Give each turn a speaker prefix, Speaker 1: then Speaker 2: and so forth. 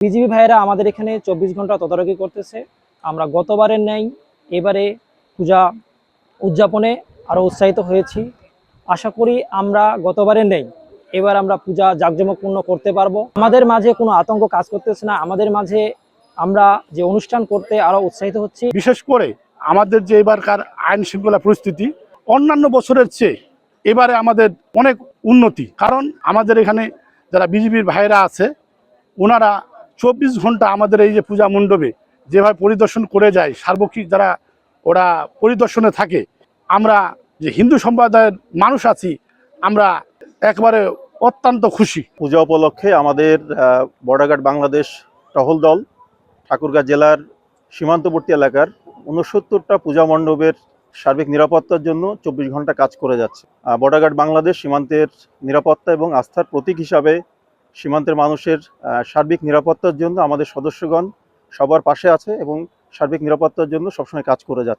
Speaker 1: BGB ভাইয়েরা আমাদের এখানে 24 ঘন্টা তদারকি করতেছে। আমরা গতবারের ন্যায় এবারে পূজা উদযাপনে আরও উৎসাহিত হয়েছি। আশা করি আমরা গতবারের ন্যায় এবার আমরা পূজা জাঁকজমকপূর্ণ করতে পারবো। আমাদের মাঝে কোনো আতঙ্ক কাজ করতেছে না। আমাদের মাঝে আমরা যে অনুষ্ঠান করতে আরও উৎসাহিত হচ্ছি।
Speaker 2: বিশেষ করে আমাদের যে এবারকার আইন শৃঙ্খলা পরিস্থিতি অন্যান্য বছরের চেয়ে এবারে আমাদের অনেক উন্নতি। কারণ আমাদের এখানে যারা বিজিবির ভাইয়েরা আছে ওনারা 24 ঘন্টা আমাদের এই যে পূজা মণ্ডপে যেভাবে পরিদর্শন করে যায়, সার্বক্ষিক যারা ওরা পরিদর্শনে থাকে, আমরা যে হিন্দু সম্প্রদায়ের মানুষ আছি আমরা একবারে অত্যন্ত খুশি।
Speaker 3: পূজা উপলক্ষে আমাদের বর্ডার গার্ড বাংলাদেশ টহল দল ঠাকুরগাঁও জেলার সীমান্তবর্তী এলাকার 69টা পূজা মণ্ডপের সার্বিক নিরাপত্তার জন্য 24 ঘন্টা কাজ করে যাচ্ছে। বর্ডার গার্ড বাংলাদেশ সীমান্তের নিরাপত্তা এবং আস্থার প্রতীক হিসাবে সীমান্তের মানুষের সার্বিক নিরাপত্তার জন্য আমাদের সদস্যগণ সবার পাশে আছে এবং সার্বিক নিরাপত্তার জন্য সবসময় কাজ করে যাচ্ছে।